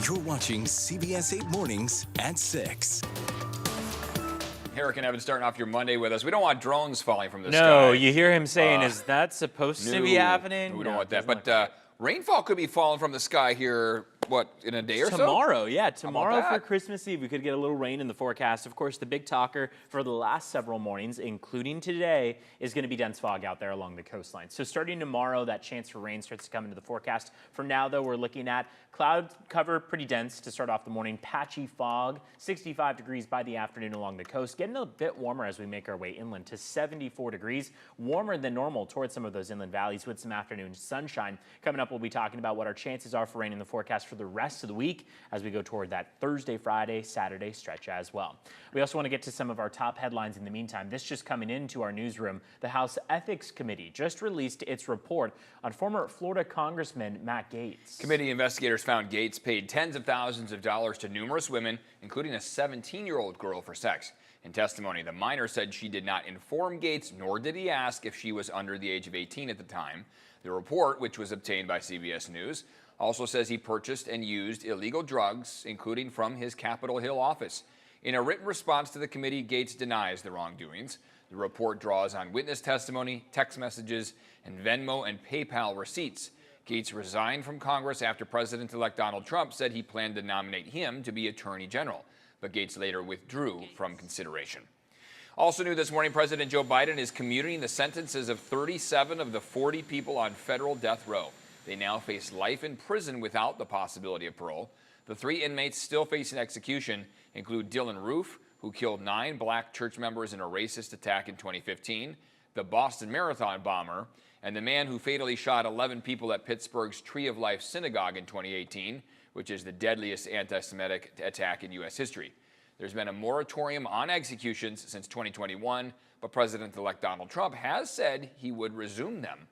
You're watching CBS 8 Mornings at 6. Eric and Evan starting off your Monday with us. We don't want drones falling from the sky. No, you hear him saying, is that supposed to be happening? We don't want that. But rainfall could be falling from the sky here, what, in a day or so? Tomorrow, yeah. Tomorrow for Christmas Eve, we could get a little rain in the forecast. Of course, the big talker for the last several mornings, including today, is going to be dense fog out there along the coastline. So starting tomorrow, that chance for rain starts to come into the forecast. For now, though, we're looking at cloud cover pretty dense to start off the morning. Patchy fog, 65 degrees by the afternoon along the coast. Getting a bit warmer as we make our way inland to 74 degrees. Warmer than normal towards some of those inland valleys with some afternoon sunshine. Coming up, we'll be talking about what our chances are for rain in the forecast for the rest of the week as we go toward that Thursday, Friday, Saturday stretch as well. We also want to get to some of our top headlines in the meantime. This just coming into our newsroom. The House Ethics Committee just released its report on former Florida Congressman Matt Gaetz. Committee investigators found Gaetz paid tens of thousands of dollars to numerous women, including a 17-year-old girl, for sex. In testimony, the minor said she did not inform Gaetz, nor did he ask if she was under the age of 18 at the time. The report, which was obtained by CBS News, also says he purchased and used illegal drugs, including from his Capitol Hill office. In a written response to the committee, Gaetz denies the wrongdoings. The report draws on witness testimony, text messages, and Venmo and PayPal receipts. Gaetz resigned from Congress after President-elect Donald Trump said he planned to nominate him to be Attorney General, but Gaetz later withdrew from consideration. Also new this morning, President Joe Biden is commuting the sentences of 37 of the 40 people on federal death row. They now face life in prison without the possibility of parole. The 3 inmates still facing execution include Dylan Roof, who killed 9 black church members in a racist attack in 2015, the Boston Marathon bomber, and the man who fatally shot 11 people at Pittsburgh's Tree of Life Synagogue in 2018, which is the deadliest anti-Semitic attack in U.S. history. There's been a moratorium on executions since 2021, but President-elect Donald Trump has said he would resume them.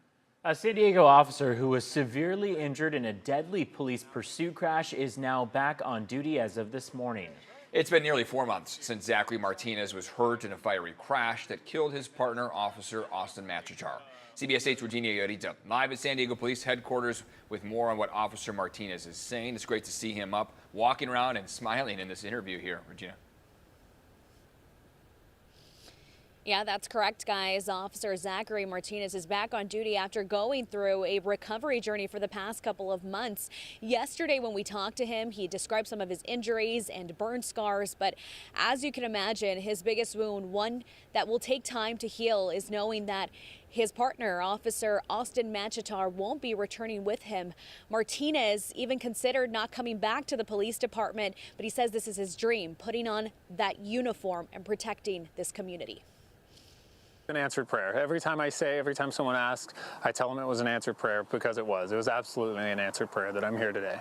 A San Diego officer who was severely injured in a deadly police pursuit crash is now back on duty as of this morning. It's been nearly 4 months since Zachary Martinez was hurt in a fiery crash that killed his partner, Officer Austin Machichar. CBS 8's Regina Yorita live at San Diego Police Headquarters with more on what Officer Martinez is saying. It's great to see him up, walking around and smiling in this interview here. Regina. Yeah, that's correct, guys. Officer Zachary Martinez is back on duty after going through a recovery journey for the past couple of months. Yesterday, when we talked to him, he described some of his injuries and burn scars. But as you can imagine, his biggest wound, one that will take time to heal, is knowing that his partner, Officer Austin Machichar, won't be returning with him. Martinez even considered not coming back to the police department, but he says this is his dream, putting on that uniform and protecting this community. An answered prayer. Every time someone asks, I tell them it was an answered prayer because it was. It was absolutely an answered prayer that I'm here today.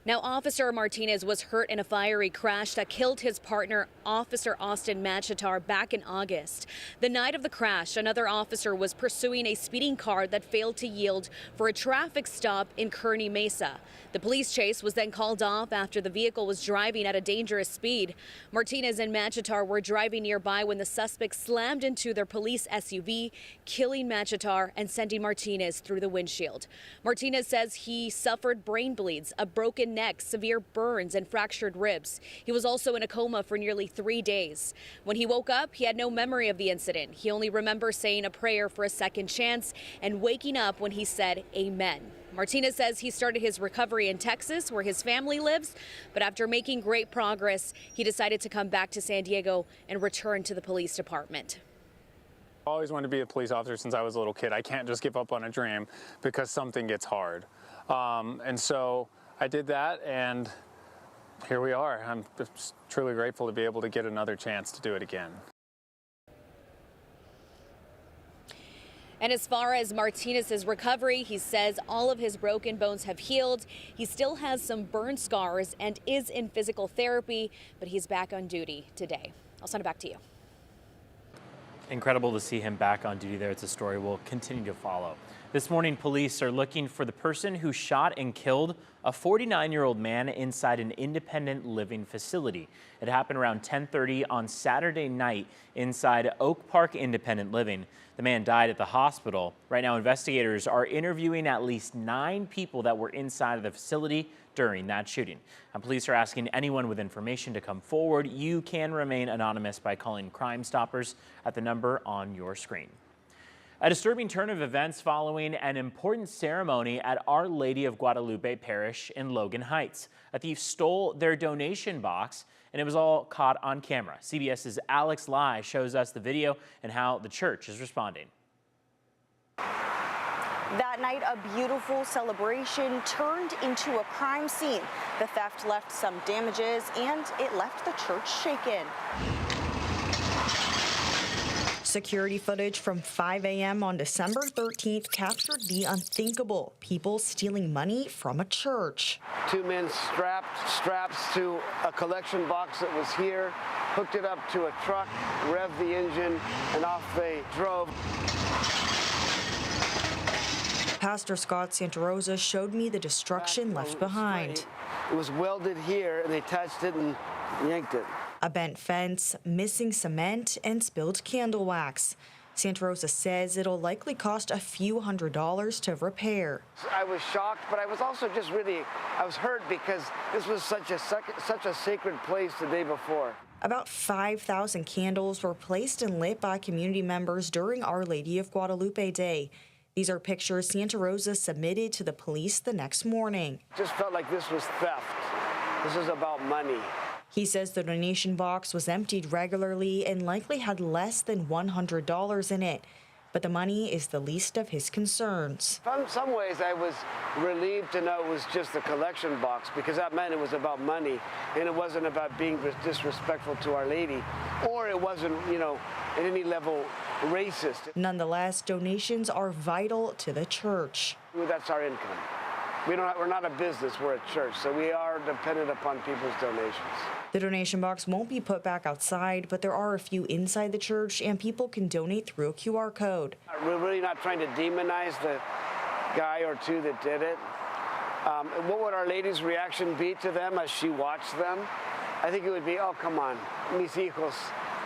Now, Officer Martinez was hurt in a fiery crash that killed his partner, Officer Austin Machichar, back in August. The night of the crash, another officer was pursuing a speeding car that failed to yield for a traffic stop in Kearny Mesa. The police chase was then called off after the vehicle was driving at a dangerous speed. Martinez and Machichar were driving nearby when the suspect slammed into their police SUV, killing Machichar and sending Martinez through the windshield. Martinez says he suffered brain bleeds, a broken neck, severe burns, and fractured ribs. He was also in a coma for nearly 3 days. When he woke up, he had no memory of the incident. He only remembers saying a prayer for a second chance and waking up when he said amen. Martinez says he started his recovery in Texas, where his family lives, but after making great progress, he decided to come back to San Diego and return to the police department. I always wanted to be a police officer since I was a little kid. I can't just give up on a dream because something gets hard. And so I did that, and here we are. I'm just truly grateful to be able to get another chance to do it again. And as far as Martinez's recovery, he says all of his broken bones have healed. He still has some burn scars and is in physical therapy, but he's back on duty today. I'll send it back to you. Incredible to see him back on duty there. It's a story we'll continue to follow. This morning, police are looking for the person who shot and killed a 49-year-old man inside an independent living facility. It happened around 10:30 on Saturday night inside Oak Park Independent Living. The man died at the hospital. Right now, investigators are interviewing at least 9 people that were inside of the facility during that shooting. And police are asking anyone with information to come forward. You can remain anonymous by calling Crime Stoppers at the number on your screen. A disturbing turn of events following an important ceremony at Our Lady of Guadalupe Parish in Logan Heights. A thief stole their donation box, and it was all caught on camera. CBS's Alex Lai shows us the video and how the church is responding. That night, a beautiful celebration turned into a crime scene. The theft left some damages, and it left the church shaken. Security footage from 5 a.m. on December 13th captured the unthinkable: people stealing money from a church. 2 men strapped straps to a collection box that was here, hooked it up to a truck, revved the engine, and off they drove. Pastor Scott Santarosa showed me the destruction left behind. It was welded here, and they touched it and yanked it. A bent fence, missing cement, and spilled candle wax. Santarosa says it'll likely cost a few $100s to repair. I was shocked, but I was also just I was hurt because this was such a sacred place the day before. About 5,000 candles were placed and lit by community members during Our Lady of Guadalupe Day. These are pictures Santarosa submitted to the police the next morning. Just felt like this was theft. This is about money. He says the donation box was emptied regularly and likely had less than $100 in it. But the money is the least of his concerns. In some ways, I was relieved to know it was just a collection box, because that meant it was about money, and it wasn't about being disrespectful to Our Lady, or it wasn't, at any level racist. Nonetheless, donations are vital to the church. That's our income. We're not a business, we're a church, so we are dependent upon people's donations. The donation box won't be put back outside, but there are a few inside the church, and people can donate through a QR code. We're really not trying to demonize the guy or two that did it. What would Our Lady's reaction be to them as she watched them? I think it would be, oh, come on, mis hijos,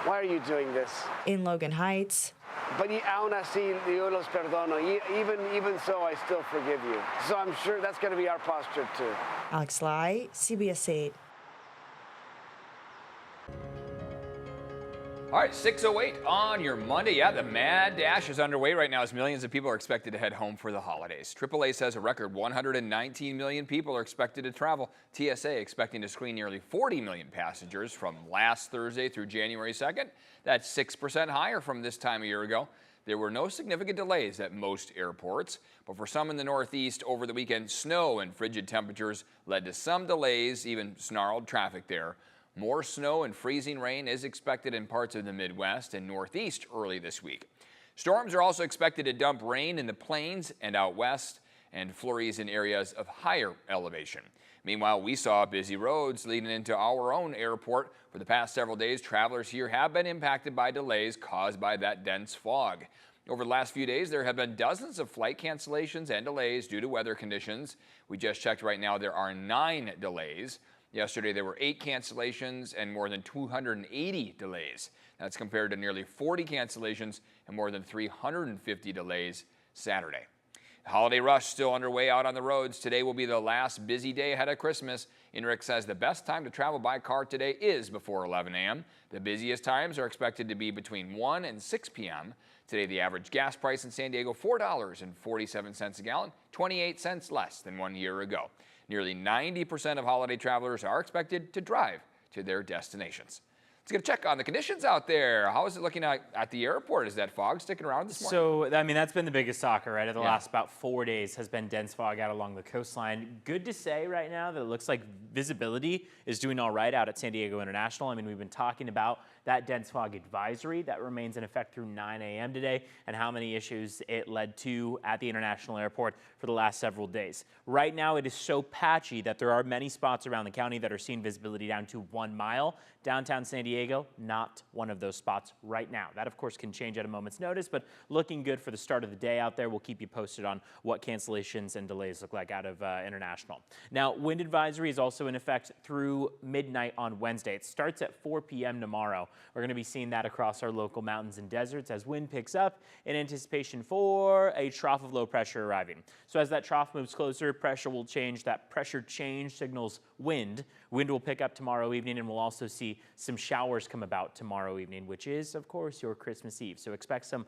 why are you doing this? In Logan Heights. But aún así, yo los perdono. Even so, I still forgive you. So I'm sure that's going to be our posture, too. Alex Lai, CBS 8. All right, 6:08 on your Monday. Yeah, the mad dash is underway right now as millions of people are expected to head home for the holidays. AAA says a record 119 million people are expected to travel. TSA expecting to screen nearly 40 million passengers from last Thursday through January 2nd. That's 6% higher from this time a year ago. There were no significant delays at most airports, but for some in the Northeast over the weekend, snow and frigid temperatures led to some delays, even snarled traffic there. More snow and freezing rain is expected in parts of the Midwest and Northeast early this week. Storms are also expected to dump rain in the plains and out west, and flurries in areas of higher elevation. Meanwhile, we saw busy roads leading into our own airport. For the past several days, travelers here have been impacted by delays caused by that dense fog. Over the last few days, there have been dozens of flight cancellations and delays due to weather conditions. We just checked right now, there are 9 delays. Yesterday, there were 8 cancellations and more than 280 delays. That's compared to nearly 40 cancellations and more than 350 delays Saturday. The holiday rush still underway out on the roads. Today will be the last busy day ahead of Christmas. INRIC says the best time to travel by car today is before 11 a.m. The busiest times are expected to be between 1 and 6 p.m. Today, the average gas price in San Diego, $4.47 a gallon, 28 cents less than 1 year ago. Nearly 90% of holiday travelers are expected to drive to their destinations. Let's get a check on the conditions out there. How is it looking at the airport? Is that fog sticking around this morning? So, I mean, that's been the biggest talker, right, of the last about 4 days has been dense fog out along the coastline. Good to say right now that it looks like visibility is doing all right out at San Diego International. I mean, we've been talking about that dense fog advisory that remains in effect through 9 a.m. today and how many issues it led to at the International Airport for the last several days. Right now, it is so patchy that there are many spots around the county that are seeing visibility down to 1 mile. Downtown San Diego Diego, not one of those spots right now. That, of course, can change at a moment's notice, but looking good for the start of the day out there. We'll keep you posted on what cancellations and delays look like out of International. Now, wind advisory is also in effect through midnight on Wednesday. It starts at 4 p.m. tomorrow. We're going to be seeing that across our local mountains and deserts as wind picks up in anticipation for a trough of low pressure arriving. So as that trough moves closer, pressure will change. That pressure change signals wind. Wind will pick up tomorrow evening, and we'll also see some showers come about tomorrow evening, which is, of course, your Christmas Eve. So expect some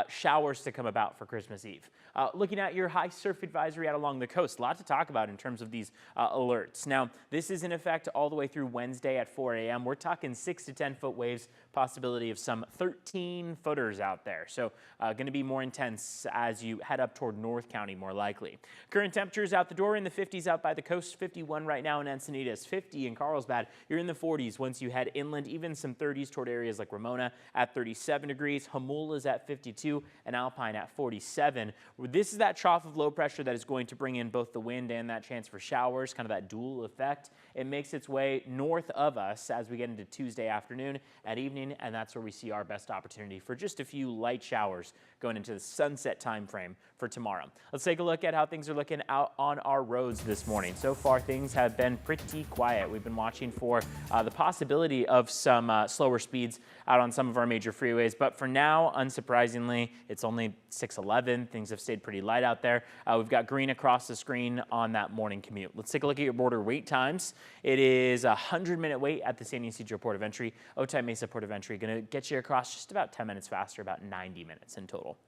showers to come about for Christmas Eve. Looking at your high surf advisory out along the coast, a lot to talk about in terms of these alerts. Now, this is in effect all the way through Wednesday at 4 a.m. We're talking 6 to 10 foot waves, possibility of some 13 footers out there. So going to be more intense as you head up toward North County, more likely. Current temperatures out the door in the 50s out by the coast, 51 right now in Encinitas, 50 in Carlsbad. You're in the 40s once you head inland, even some 30s toward areas like Ramona at 37 degrees. Hamula's at 52 and Alpine at 47. This is that trough of low pressure that is going to bring in both the wind and that chance for showers, kind of that dual effect. It makes its way north of us as we get into Tuesday afternoon and evening, and that's where we see our best opportunity for just a few light showers going into the sunset time frame for tomorrow. Let's take a look at how things are looking out on our roads this morning. So far, things have been pretty quiet. We've been watching for the possibility of some slower speeds out on some of our major freeways, but for now, unsurprisingly, it's only 6:11. Things have stayed pretty light out there. We've got green across the screen on that morning commute. Let's take a look at your border wait times. It is a 100-minute wait at the San Ysidro Port of Entry. Otay Mesa Port of Entry going to get you across just about 10 minutes faster, about 90 minutes in total.